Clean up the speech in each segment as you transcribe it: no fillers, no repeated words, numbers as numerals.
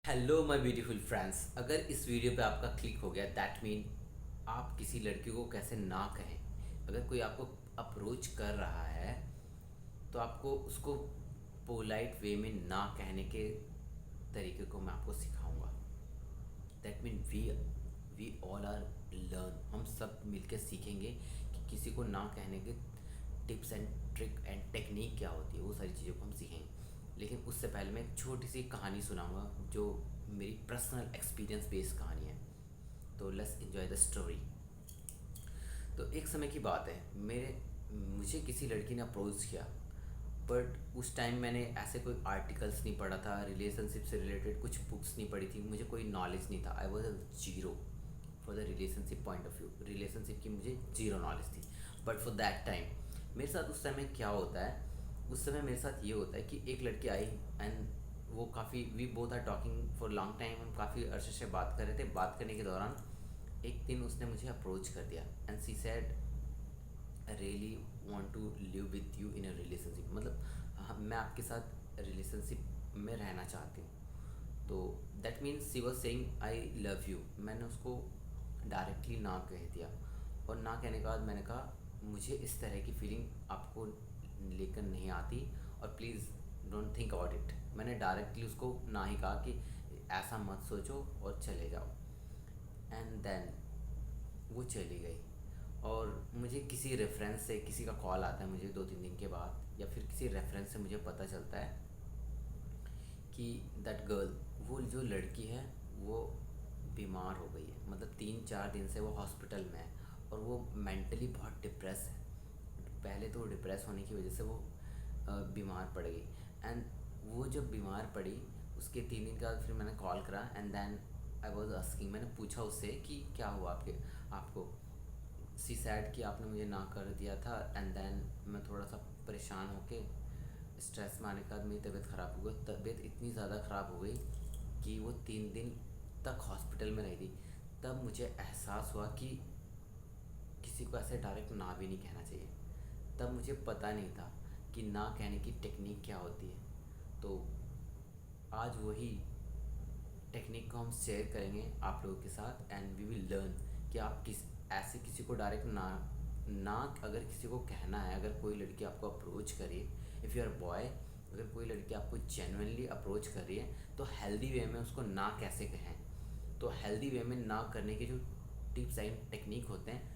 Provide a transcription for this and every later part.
Hello my beautiful friends. अगर इस video पे आपका क्लिक हो गया दैट मीन आप किसी लड़की को कैसे ना कहें। अगर कोई आपको अप्रोच कर रहा है तो आपको उसको पोलाइट वे में ना कहने के तरीके को मैं आपको सिखाऊंगा। That mean we all are learn, हम सब मिलकर सीखेंगे कि किसी को ना कहने के tips and trick and technique क्या होती है, वो सारी चीज़ों को हम सीखेंगे। लेकिन उससे पहले मैं एक छोटी सी कहानी सुनाऊंगा जो मेरी पर्सनल एक्सपीरियंस बेस्ड कहानी है। तो लेट्स एंजॉय द स्टोरी। तो एक समय की बात है, मेरे मुझे किसी लड़की ने अप्रोच किया, बट उस टाइम मैंने ऐसे कोई आर्टिकल्स नहीं पढ़ा था, रिलेशनशिप से रिलेटेड कुछ बुक्स नहीं पढ़ी थी, मुझे कोई नॉलेज नहीं था। I was a zero for the relationship point of view. Relationship की मुझे जीरो नॉलेज थी। बट फॉर दैट टाइम मेरे साथ उस समय क्या होता है, उस समय मेरे साथ ये होता है कि एक लड़की आई एंड वो काफ़ी we both are talking for long time. हम काफ़ी अरसे से बात कर रहे थे। बात करने के दौरान एक दिन उसने मुझे अप्रोच कर दिया and she said I really want to live with you in a relationship. मतलब हाँ, मैं आपके साथ रिलेशनशिप में रहना चाहती हूँ। तो that means she was saying I love you. मैंने उसको डायरेक्टली ना कह दिया, और ना कहने के बाद मैंने कहा मुझे इस तरह की फीलिंग आपको लेकर नहीं आती, और please don't think about it. मैंने डायरेक्टली उसको ना ही कहा कि ऐसा मत सोचो और चले जाओ। एंड देन वो चली गई। और मुझे किसी रेफरेंस से किसी का कॉल आता है मुझे 2-3 दिन के बाद, या फिर किसी रेफरेंस से मुझे पता चलता है कि दैट गर्ल, वो जो लड़की है वो बीमार हो गई है। मतलब 3-4 दिन से वो हॉस्पिटल में है और वो मेंटली बहुत डिप्रेस है। पहले तो डिप्रेस होने की वजह से वो बीमार पड़ गई। एंड वो जब बीमार पड़ी उसके 3 दिन के बाद फिर मैंने कॉल करा and then I was asking, मैंने पूछा उससे कि क्या हुआ आपको। सी सैड कि आपने मुझे ना कर दिया था। एंड देन मैं थोड़ा सा परेशान होके स्ट्रेस में आने के बाद मेरी तबीयत ख़राब हो गई। तबीयत इतनी ज़्यादा ख़राब हो गई कि वो 3 दिन तक हॉस्पिटल में रही थी। तब मुझे एहसास हुआ कि किसी को ऐसे डायरेक्ट ना भी नहीं कहना चाहिए। तब मुझे पता नहीं था कि ना कहने की टेक्निक क्या होती है। तो आज वही टेक्निक को हम शेयर करेंगे आप लोगों के साथ एंड वी विल लर्न कि आप ऐसे किसी को डायरेक्ट ना ना अगर किसी को कहना है। अगर कोई लड़की आपको अप्रोच करे, इफ़ यू आर बॉय, अगर कोई लड़की आपको जेन्युइनली अप्रोच कर रही है तो हेल्दी वे में उसको ना कैसे कहें। तो हेल्दी वे में ना करने के जो टिप्स एंड टेक्निक होते हैं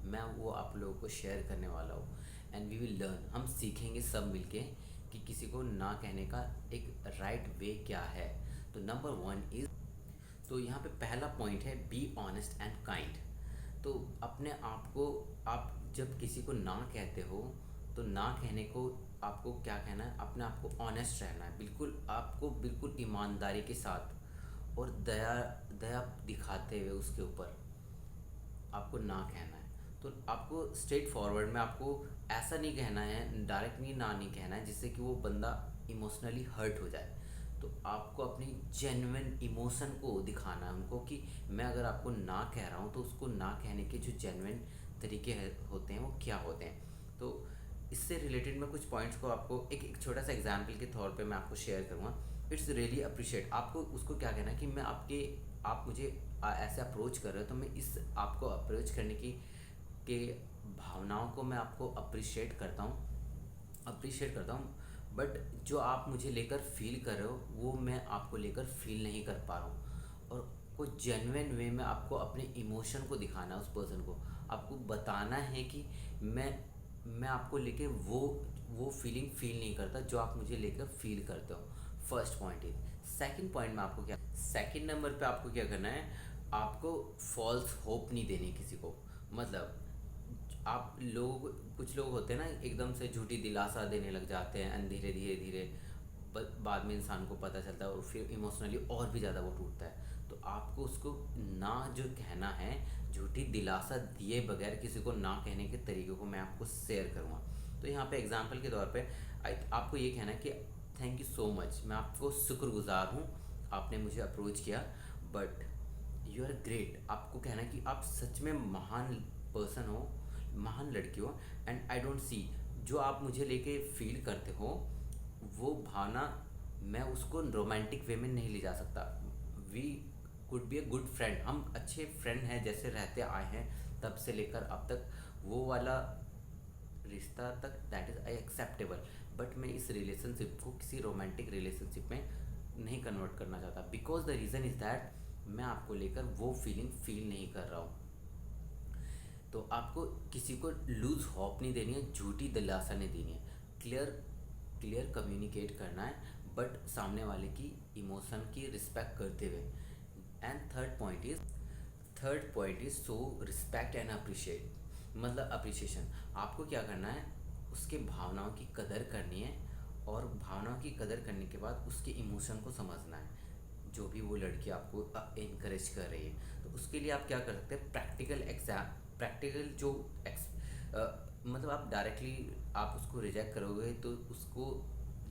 मैं वो आप लोगों को शेयर करने वाला हूँ एंड वी विल लर्न। हम सीखेंगे सब मिलके कि किसी को ना कहने का एक राइट वे क्या है। तो नंबर 1 इज़, तो यहाँ पे पहला पॉइंट है बी ऑनेस्ट एंड काइंड। तो अपने आप को, आप जब किसी को ना कहते हो तो ना कहने को आपको क्या कहना है, अपने आप को ऑनेस्ट रहना है। बिल्कुल आपको बिल्कुल ईमानदारी के साथ और दया दया दिखाते हुए उसके ऊपर आपको ना कहना है। तो आपको स्ट्रेट फॉरवर्ड में आपको ऐसा नहीं कहना है, डायरेक्ट नहीं ना नहीं कहना है जिससे कि वो बंदा इमोशनली हर्ट हो जाए। तो आपको अपनी जेन्युइन इमोशन को दिखाना है उनको कि मैं अगर आपको ना कह रहा हूँ तो उसको ना कहने के जो जेन्युइन तरीके होते हैं वो क्या होते हैं। तो इससे रिलेटेड मैं कुछ पॉइंट्स को आपको एक छोटा सा एग्जाम्पल के तौर पे मैं आपको शेयर करूँगा। It's really appreciate. आपको उसको क्या कहना है कि मैं आप मुझे ऐसे अप्रोच कर रहे हो तो मैं इस आपको अप्रोच करने की के भावनाओं को मैं आपको अप्रिशिएट करता हूँ। बट जो आप मुझे लेकर फील कर रहे हो वो मैं आपको लेकर फील नहीं कर पा रहा हूँ। और को जेन्युइन वे में आपको अपने इमोशन को दिखाना है उस पर्सन को। आपको बताना है कि मैं आपको लेके वो फीलिंग फील नहीं करता जो आप मुझे लेकर फील करते हो। First point is. Second point में आपको क्या, सेकंड नंबर पे आपको क्या करना है, आपको फॉल्स होप नहीं देनी किसी को। मतलब आप लोग, कुछ लोग होते हैं ना एकदम से झूठी दिलासा देने लग जाते हैं एंड धीरे धीरे धीरे बाद में इंसान को पता चलता है और फिर इमोशनली और भी ज़्यादा वो टूटता है। तो आपको उसको ना जो कहना है, झूठी दिलासा दिए बगैर किसी को ना कहने के तरीक़ों को मैं आपको शेयर करूँगा। तो यहाँ पे एग्जांपल के तौर पे आपको ये कहना है कि थैंक यू सो मच, मैं आपको शुक्रगुजार हूँ आपने मुझे अप्रोच किया, बट यू आर ग्रेट। आपको कहना है कि आप सच में महान पर्सन हो, महान लड़की हो। एंड आई डोंट सी, जो आप मुझे लेके फील करते हो वो भावना मैं उसको रोमांटिक वे में नहीं ले जा सकता। We could be a good friend, हम अच्छे फ्रेंड हैं, जैसे रहते आए हैं तब से लेकर अब तक, वो वाला रिश्ता तक that is I acceptable. But मैं इस रिलेशनशिप को किसी रोमांटिक रिलेशनशिप में नहीं कन्वर्ट करना चाहता, because the reason is that मैं आपको लेकर वो फीलिंग फील नहीं कर रहा हूँ। तो आपको किसी को लूज़ होप नहीं देनी है, झूठी दिलासा नहीं देनी है, क्लियर क्लियर कम्युनिकेट करना है, बट सामने वाले की इमोशन की रिस्पेक्ट करते हुए। And third point is so respect and appreciate, मतलब अप्रिसिएशन। आपको क्या करना है, उसके भावनाओं की कदर करनी है, और भावनाओं की कदर करने के बाद उसके इमोशन को समझना है। जो भी वो लड़की आपको इनकरेज कर रही है, तो उसके लिए आप क्या कर सकते हैं, प्रैक्टिकल जो मतलब आप डायरेक्टली आप उसको रिजेक्ट करोगे तो उसको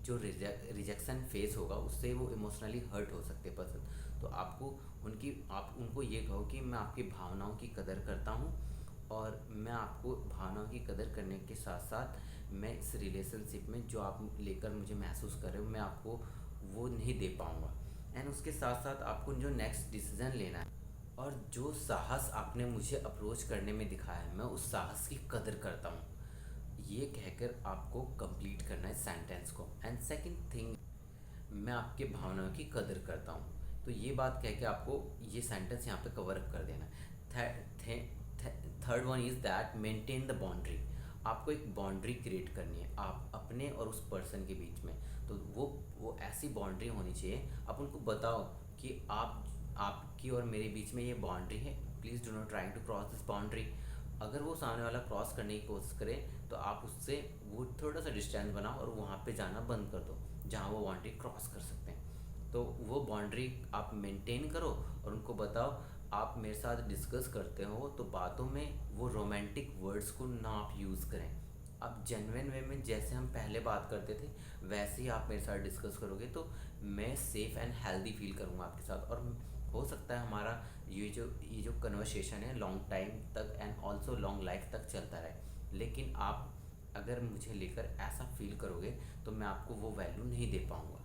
जो रिजेक्शन फेस होगा उससे वो इमोशनली हर्ट हो सकते पर्सन। तो आप उनको ये कहो कि मैं आपकी भावनाओं की कदर करता हूँ, और मैं आपको भावनाओं की कदर करने के साथ साथ मैं इस रिलेशनशिप में जो आप लेकर मुझे महसूस कर रहे हो मैं आपको वो नहीं दे पाऊँगा। एंड उसके साथ साथ आपको जो नेक्स्ट डिसीज़न लेना है, और जो साहस आपने मुझे अप्रोच करने में दिखाया है, मैं उस साहस की कदर करता हूँ, ये कहकर आपको कंप्लीट करना है सेंटेंस को। एंड सेकंड थिंग, मैं आपके भावनाओं की कदर करता हूँ, तो ये बात कह के आपको ये सेंटेंस यहाँ पे कवर अप कर देना है। Third one is that maintain the boundary. आपको एक बाउंड्री क्रिएट करनी है आप अपने और उस पर्सन के बीच में। तो वो ऐसी बाउंड्री होनी चाहिए, आप उनको बताओ कि आपकी और मेरे बीच में ये बाउंड्री है, please do not trying to cross this boundary. अगर वो सामने वाला क्रॉस करने की कोशिश करे तो आप उससे वो थोड़ा सा डिस्टेंस बनाओ और वहाँ पे जाना बंद कर दो जहाँ वो बाउंड्री क्रॉस कर सकते हैं। तो वो बाउंड्री आप मेंटेन करो, और उनको बताओ आप मेरे साथ डिस्कस करते हो तो बातों में वो रोमांटिक वर्ड्स को ना आप यूज़ करें। आप जेन्युइन वे में जैसे हम पहले बात करते थे वैसे ही आप मेरे साथ डिस्कस करोगे तो मैं सेफ़ एंड हेल्दी फील करूँगा आपके साथ, और हो सकता है हमारा ये जो कन्वर्सेशन है लॉन्ग टाइम तक एंड ऑल्सो लॉन्ग लाइफ तक चलता रहे। लेकिन आप अगर मुझे लेकर ऐसा फील करोगे तो मैं आपको वो वैल्यू नहीं दे पाऊँगा।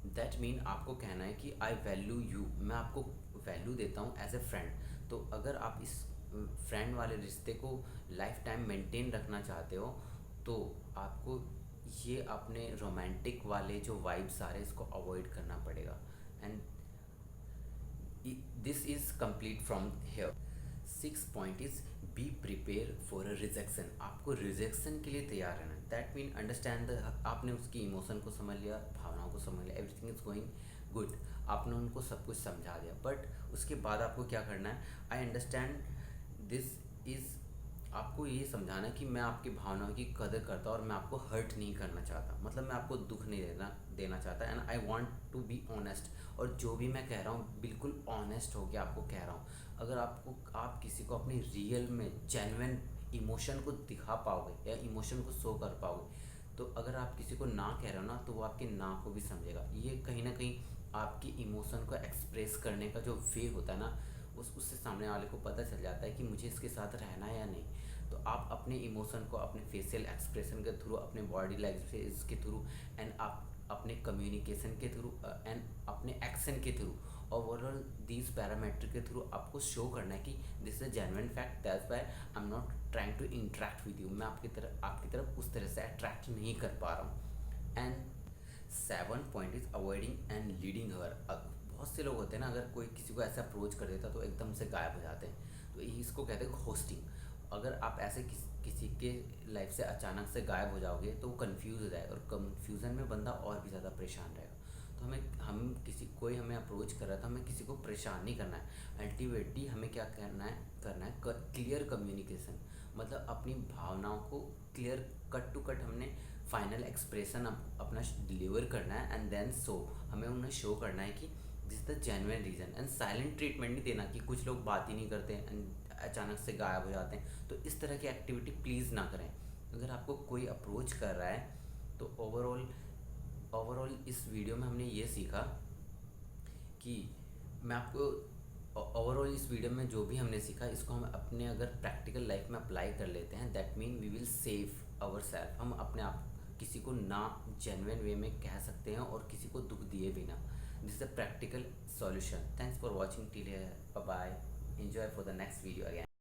दैट मीन आपको कहना है कि आई वैल्यू यू, मैं आपको वैल्यू देता हूँ एज ए फ्रेंड। तो अगर आप इस फ्रेंड वाले रिश्ते को लाइफ टाइम मेंटेन रखना चाहते हो तो आपको ये अपने रोमांटिक वाले जो वाइब्स आ रहे हैं इसको अवॉइड करना पड़ेगा। And this is complete from here. Six point is be prepare for a rejection. आपको रिजेक्शन के लिए तैयार रहना है। दैट मीन अंडरस्टैंड आपने उसकी इमोशन को समझ लिया, भावनाओं को समझ लिया, एवरीथिंग इज गोइंग गुड, आपने उनको सब कुछ समझा दिया। बट उसके बाद आपको क्या करना है, आई अंडरस्टैंड दिस इज़, आपको ये समझाना है कि मैं आपकी भावनाओं की कदर करता हूँ और मैं आपको हर्ट नहीं करना चाहता, मतलब मैं आपको दुख नहीं देना चाहता। And I want to be honest, और जो भी मैं कह रहा हूँ बिल्कुल ऑनेस्ट होकर आपको कह रहा हूँ। अगर आप किसी को अपनी रियल में जेन्युइन इमोशन को दिखा पाओगे या इमोशन को शो कर पाओगे, तो अगर आप किसी को ना कह रहे हो ना तो वो आपके ना को भी समझेगा। ये कहीं ना कहीं आपकी इमोशन को एक्सप्रेस करने का जो वे होता है ना, उससे सामने वाले को पता चल जाता है कि मुझे इसके साथ रहना है या नहीं। तो आप अपने इमोशन को अपने फेशियल एक्सप्रेशन के थ्रू, अपने बॉडी लैंग्वेज के थ्रू, एंड आप अपने कम्युनिकेशन के थ्रू एंड अपने एक्शन के थ्रू, ओवरऑल दीज पैरामीटर के थ्रू आपको शो करना है कि this is a genuine fact, that's why I am not trying to interact with you. मैं आपकी तरफ उस तरह से अट्रैक्ट नहीं कर पा रहा हूँ। And seven point is avoiding and leading her. बहुत से लोग होते हैं ना, अगर कोई किसी को ऐसे अप्रोच कर देता तो एकदम से गायब हो जाते हैं, तो इसको कहते हैं घोस्टिंग। अगर आप ऐसे किसी के लाइफ से अचानक से गायब हो जाओगे तो वो कन्फ्यूज़ हो जाएगा, और कन्फ्यूज़न में बंदा और भी ज़्यादा परेशान रहेगा। तो कोई हमें अप्रोच कर रहा था, हमें किसी को परेशान नहीं करना है। अल्टीमेटली हमें क्या करना है क्लियर कम्युनिकेशन, मतलब अपनी भावनाओं को क्लियर कट टू कट हमने फाइनल एक्सप्रेशन अपना डिलीवर करना है। एंड देन हमें उन्हें शो करना है कि this the genuine reason. And silent treatment नहीं देना कि कुछ लोग बात ही नहीं करते एंड अचानक से गायब हो जाते हैं, तो इस तरह की एक्टिविटी प्लीज़ ना करें। अगर आपको कोई अप्रोच कर रहा है तो ओवरऑल इस वीडियो में हमने ये सीखा कि मैं आपको ओवरऑल इस वीडियो में जो भी हमने सीखा इसको हम अपने अगर प्रैक्टिकल लाइफ में अप्लाई कर लेते हैं, that mean we will save our self. हम अपने आप किसी को ना जेन्युइन वे में कह सकते हैं और किसी को दुख दिए बिना। This is a practical solution. Thanks for watching till here, bye bye, enjoy for the next video again.